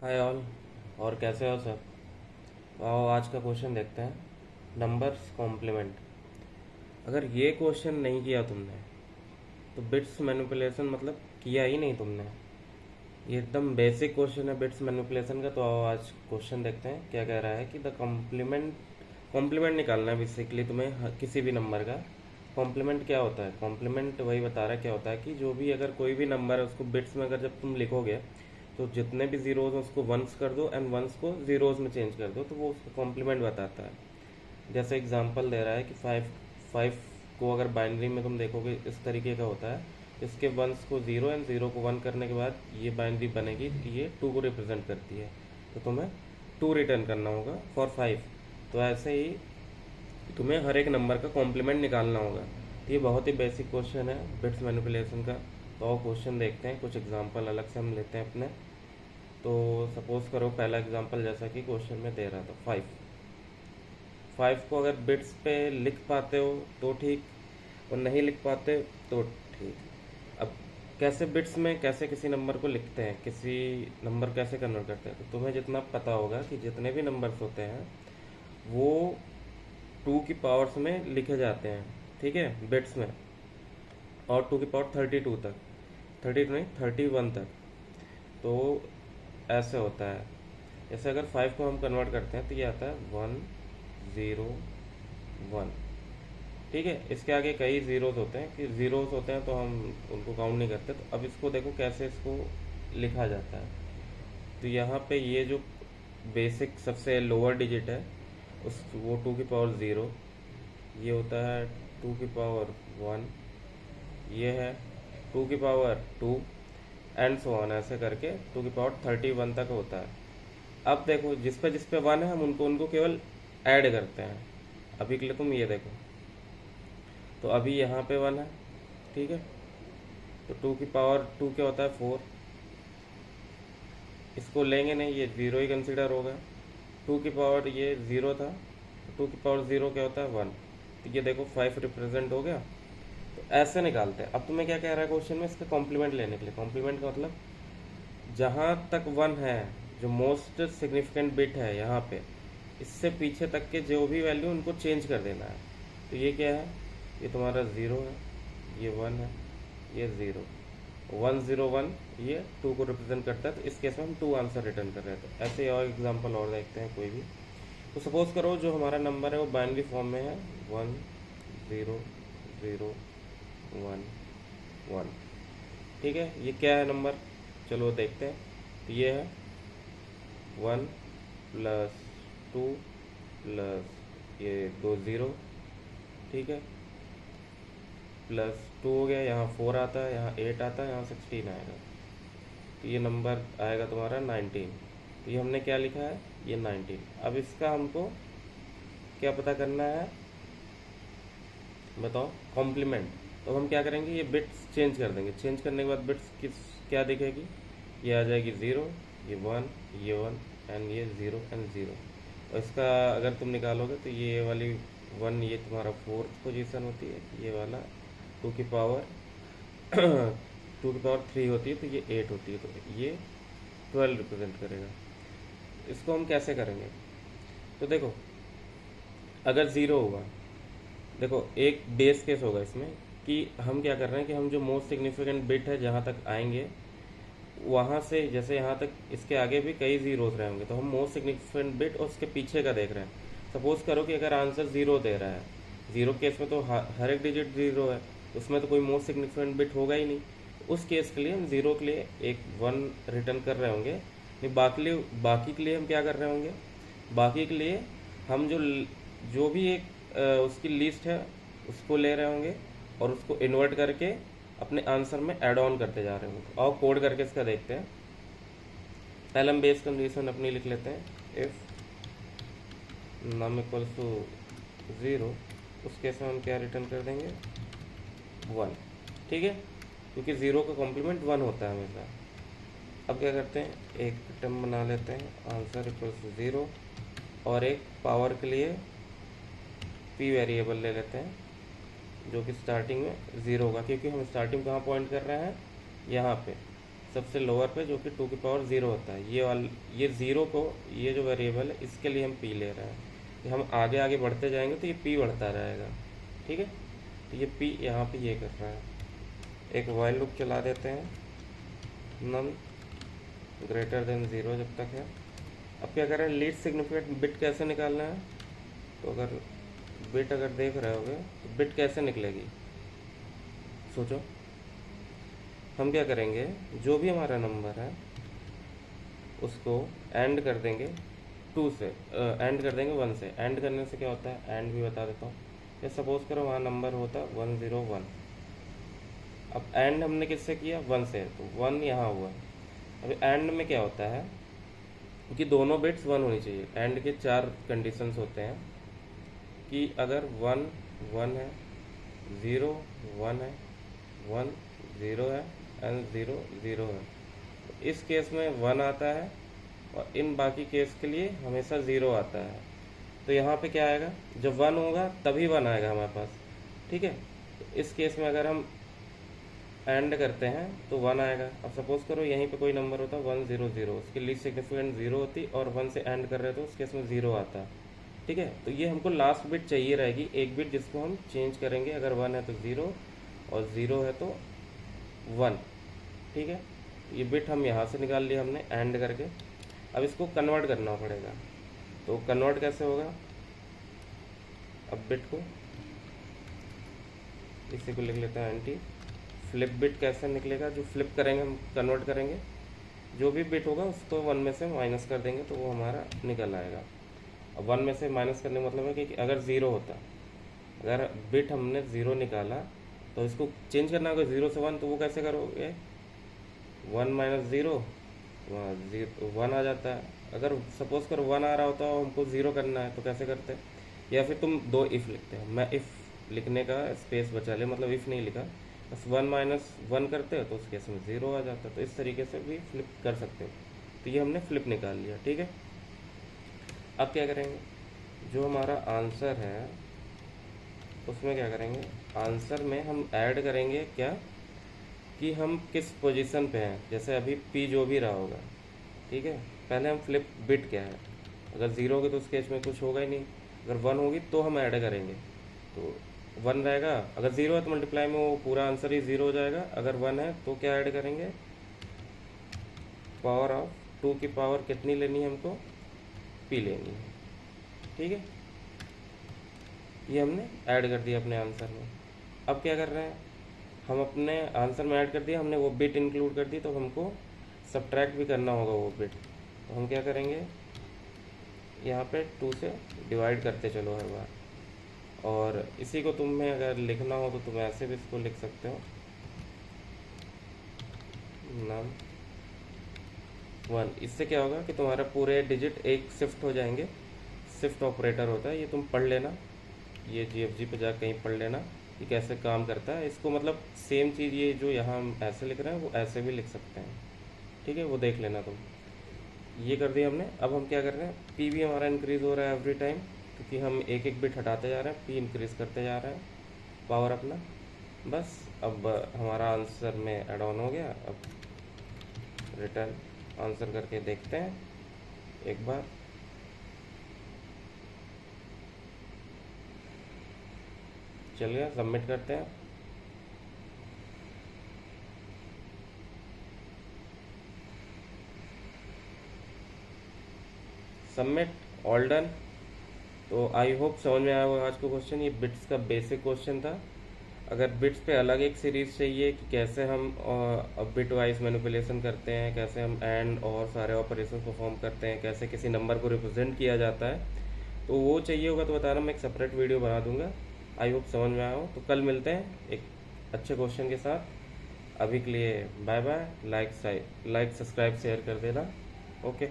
Hi all. और कैसे हो सब? तो आओ आज का क्वेश्चन देखते हैं। Numbers complement. अगर ये क्वेश्चन नहीं किया तुमने तो बिट्स मैनिपुलेशन मतलब किया ही नहीं तुमने। ये एकदम बेसिक क्वेश्चन है बिट्स मैनिपुलेशन का। तो आओ आज क्वेश्चन देखते हैं क्या कह रहा है कि द कॉम्प्लीमेंट कॉम्प्लीमेंट निकालना है बेसिकली तुम्हें किसी भी नंबर का। कॉम्प्लीमेंट क्या होता है? कॉम्प्लीमेंट वही बता रहा है क्या होता है कि जो भी अगर कोई भी नंबर है उसको बिट्स में अगर जब तुम लिखोगे तो जितने भी जीरोज हैं उसको वंस कर दो एंड वंस को जीरोज में चेंज कर दो तो वो उसको कॉम्प्लीमेंट बताता है। जैसे एग्जांपल दे रहा है कि फाइव फाइव को अगर बाइनरी में तुम देखोगे इस तरीके का होता है। इसके वंस को ज़ीरो एंड ज़ीरो को वन करने के बाद ये बाइनरी बनेगी कि ये टू को रिप्रेजेंट करती है। तो तुम्हें टू रिटर्न करना होगा फॉर फाइव। तो ऐसे ही तुम्हें हर एक नंबर का कॉम्प्लीमेंट निकालना होगा। तो ये बहुत ही बेसिक क्वेश्चन है बिट्स मैनिपुलेशन का। तो आओ क्वेश्चन देखते हैं, कुछ एग्जांपल अलग से हम लेते हैं अपने। तो सपोज करो पहला एग्जांपल जैसा कि क्वेश्चन में दे रहा था फाइव। फाइव को अगर बिट्स पे लिख पाते हो तो ठीक, और नहीं लिख पाते तो ठीक। अब कैसे बिट्स में कैसे किसी नंबर को लिखते हैं, किसी नंबर कैसे कन्वर्ट करते हैं, तो तुम्हें जितना पता होगा कि जितने भी नंबर्स होते हैं वो टू की पावर्स में लिखे जाते हैं, ठीक है, बिट्स में। और टू की पावर 32 तक, 32 नहीं 31 तक। तो ऐसे होता है। जैसे अगर फाइव को हम कन्वर्ट करते हैं तो ये आता है 1 0 1। ठीक है, इसके आगे कई जीरोस होते हैं कि जीरोस होते हैं तो हम उनको काउंट नहीं करते। तो अब इसको देखो कैसे इसको लिखा जाता है। तो यहाँ पे ये जो बेसिक सबसे लोअर डिजिट है उस वो टू की पावर ज़ीरो, ये होता है टू की पावर वन, ये है टू की power two, and so on ऐसे करके टू की पावर 31 तक होता है। अब देखो जिस पे वन है हम उनको उनको केवल ऐड करते हैं। अभी के लिए तुम ये देखो, तो अभी यहाँ पे वन है, ठीक है। तो टू की पावर टू क्या होता है फोर, इसको लेंगे नहीं, ये ज़ीरो ही कंसिडर होगा। टू की पावर ये ज़ीरो था, टू की पावर ज़ीरो क्या होता है वन। तो ये देखो फाइव रिप्रेजेंट हो गया। तो ऐसे निकालते हैं। अब तुम्हें क्या कह रहा है क्वेश्चन में, इसका कॉम्प्लीमेंट लेने के लिए। कॉम्प्लीमेंट का मतलब जहाँ तक वन है, जो मोस्ट सिग्निफिकेंट बिट है यहाँ पे, इससे पीछे तक के जो भी वैल्यू उनको चेंज कर देना है। तो ये क्या है, ये तुम्हारा ज़ीरो है, ये वन है, ये ज़ीरो, 1 0 1, ये टू को रिप्रेजेंट करता है। तो इस केस में हम टू आंसर रिटर्न कर रहे थे। ऐसे और एग्जांपल और देखते हैं कोई भी। तो सपोज करो जो हमारा नंबर है वो बाइनरी फॉर्म में है 1 0 0 1 1। ठीक है, ये क्या है नंबर, चलो देखते हैं। तो ये है 1 + 2 प्लस ये दो ज़ीरो, ठीक है, +2 हो गया, यहाँ 4 आता है, यहाँ 8 आता है, यहाँ 16 आएगा। तो ये नंबर आएगा तुम्हारा 19। तो ये हमने क्या लिखा है, ये 19। अब इसका हमको क्या पता करना है, बताओ, कॉम्प्लीमेंट। तो हम क्या करेंगे, ये बिट्स चेंज कर देंगे। चेंज करने के बाद बिट्स किस क्या दिखेगी, ये आ जाएगी ज़ीरो, ये वन, ये वन, एंड ये ज़ीरो एंड ज़ीरो। और इसका अगर तुम निकालोगे तो ये वाली वन, ये तुम्हारा फोर्थ पोजीशन होती है, ये वाला टू की पावर टू की पावर थ्री होती है, तो ये 8 होती है, तो ये 12 रिप्रेजेंट करेगा। इसको हम कैसे करेंगे, तो देखो अगर ज़ीरो होगा, देखो एक बेस केस होगा इसमें कि हम क्या कर रहे हैं कि हम जो मोस्ट सिग्निफिकेंट बिट है जहाँ तक आएंगे वहाँ से, जैसे यहाँ तक इसके आगे भी कई जीरोस रहे होंगे, तो हम मोस्ट सिग्निफिकेंट बिट और उसके पीछे का देख रहे हैं। सपोज करो कि अगर आंसर ज़ीरो दे रहा है, ज़ीरो केस में तो हर एक डिजिट ज़ीरो है, उसमें तो कोई मोस्ट सिग्निफिकेंट बिट होगा ही नहीं। उस केस के लिए हम ज़ीरो के लिए एक वन रिटर्न कर रहे होंगे। नहीं, बाकी के लिए हम क्या कर रहे होंगे, बाकी के लिए हम जो भी एक उसकी लिस्ट है उसको ले रहे होंगे और उसको इन्वर्ट करके अपने आंसर में ऐड ऑन करते जा रहे होंगे। और कोड करके इसका देखते हैं। पहले हम बेस कंडीशन अपनी लिख लेते हैं, if num equals to zero, उस केस में हम क्या रिटर्न कर देंगे, वन, ठीक है, क्योंकि ज़ीरो का कॉम्प्लीमेंट वन होता है हमेशा। अब क्या करते हैं, एक टर्म बना लेते हैं, आंसर इक्वल्स टू ज़ीरो, और एक पावर के लिए पी वेरिएबल ले लेते हैं जो कि स्टार्टिंग में ज़ीरो होगा, क्योंकि हम स्टार्टिंग कहाँ पॉइंट कर रहे हैं, यहाँ पे सबसे लोअर पे, जो कि 2 की पावर 0 होता है। ये 0 को, ये जो वेरिएबल है इसके लिए हम p ले रहे हैं। कि हम आगे आगे बढ़ते जाएंगे तो ये p बढ़ता रहेगा, ठीक है। तो ये p यहाँ पे ये कर रहा है। एक वाइल लूप चला देते हैं, नन ग्रेटर देन 0 जब तक है। अब क्या करें, लीस्ट सिग्निफिकेंट बिट कैसे निकालना है। तो अगर बिट अगर देख रहे होगे तो बिट कैसे निकलेगी, सोचो। हम क्या करेंगे, जो भी हमारा नंबर है उसको एंड कर देंगे 2 से, एंड कर देंगे 1 से। एंड करने से क्या होता है, एंड भी बता देता हूँ। या सपोज करो वहाँ नंबर होता 101। अब एंड हमने किससे किया, 1 से, तो 1 यहाँ हुआ। अब एंड में क्या होता है कि दोनों बिट्स 1 होनी चाहिए। एंड के 4 कंडीशंस होते हैं कि अगर 1 1 है, 0 1 है, 1 0 है एंड 0 0 है। तो इस केस में 1 आता है और इन बाकी केस के लिए हमेशा 0 आता है। तो यहाँ पे क्या आएगा, जब 1 होगा तभी 1 आएगा हमारे पास, ठीक है। तो इस केस में अगर हम एंड करते हैं तो 1 आएगा। अब सपोज करो यहीं पे कोई नंबर होता 1 0 0, उसकी लीस्ट सिग्निफिकेंट 0 होती और 1 से एंड कर रहे तो उस केस में 0 आता, ठीक है। तो ये हमको लास्ट बिट चाहिए रहेगी, एक बिट जिसको हम चेंज करेंगे। अगर 1 है तो 0 और 0 है तो 1, ठीक है। ये बिट हम यहाँ से निकाल लिया हमने एंड करके। अब इसको कन्वर्ट करना पड़ेगा। तो कन्वर्ट कैसे होगा, अब बिट को, इसी को लिख लेते हैं एंटी। फ्लिप बिट कैसे निकलेगा, जो फ्लिप करेंगे हम कन्वर्ट करेंगे, जो भी बिट होगा उसको 1 में से माइनस कर देंगे तो वो हमारा निकल आएगा। अब 1 में से माइनस करने का मतलब है कि अगर 0 होता, अगर बिट हमने 0 निकाला तो इसको चेंज करना होगा 0 से 1। तो वो कैसे करोगे, 1 माइनस 0 1 आ जाता है। अगर सपोज करो 1 आ रहा होता है हमको 0 करना है तो कैसे करते, या फिर तुम 2 इफ़ लिखते हो। मैं इफ़ लिखने का स्पेस बचा लिया, मतलब इफ़ नहीं लिखा, बस 1 माइनस 1 करते हो तो उस केस में 0 आ जाता है। तो इस तरीके से भी फ्लिप कर सकते हो। तो ये हमने फ्लिप निकाल लिया, ठीक है। अब क्या करेंगे, जो हमारा आंसर है उसमें क्या करेंगे, आंसर में हम ऐड करेंगे क्या, कि हम किस पोजीशन पे हैं। जैसे अभी p जो भी रहा होगा, ठीक है। पहले हम फ्लिप बिट क्या है, अगर 0 होगी तो उस केस में कुछ होगा ही नहीं। अगर 1 होगी तो हम ऐड करेंगे, तो 1 रहेगा। अगर 0 है तो मल्टीप्लाई में वो पूरा आंसर ही 0 हो जाएगा। अगर 1 है तो क्या ऐड करेंगे, पावर ऑफ 2 की पावर कितनी लेनी है हमको, p लेनी है, ठीक है। ये हमने ऐड कर दिया अपने आंसर में। अब क्या कर रहे हैं, हम अपने आंसर में ऐड कर दिया हमने, वो बिट इंक्लूड कर दी, तो हमको सब्ट्रैक्ट भी करना होगा वो बिट। तो हम क्या करेंगे, यहाँ पे 2 से डिवाइड करते चलो हर बार। और इसी को तुम्हें अगर लिखना हो तो तुम ऐसे भी इसको लिख सकते हो, नम 1। इससे क्या होगा कि तुम्हारा पूरे डिजिट एक शिफ्ट हो जाएंगे। शिफ्ट ऑपरेटर होता है, ये तुम पढ़ लेना, ये GFG पे जाकर कहीं पढ़ लेना कि कैसे काम करता है। इसको मतलब सेम चीज़ ये जो यहाँ हम ऐसे लिख रहे हैं वो ऐसे भी लिख सकते हैं, ठीक है। वो देख लेना तुम। ये कर दिया हमने। अब हम क्या कर रहे हैं, p भी हमारा इंक्रीज़ हो रहा है एवरी टाइम, क्योंकि हम एक एक बिट हटाते जा रहे हैं, p इंक्रीज़ करते जा रहे हैं पावर अपना। बस अब हमारा आंसर में ऐड ऑन हो गया। अब रिटर्न आंसर करके देखते हैं एक बार। चलिए सबमिट करते हैं। Submit, all done. तो आई होप समझ में आया होगा आज का क्वेश्चन। ये बिट्स का बेसिक क्वेश्चन था। अगर बिट्स पे अलग एक सीरीज़ चाहिए कि कैसे हम बिट वाइज मैनिपुलेशन करते हैं, कैसे हम एंड और सारे ऑपरेशन परफॉर्म करते हैं, कैसे किसी नंबर को रिप्रेजेंट किया जाता है, तो वो चाहिए होगा तो बताना, मैं एक सेपरेट वीडियो बना दूंगा। आई होप समझ में आया हो। तो कल मिलते हैं एक अच्छे क्वेश्चन के साथ। अभी के लिए bye bye. Like subscribe share कर देना। ओके।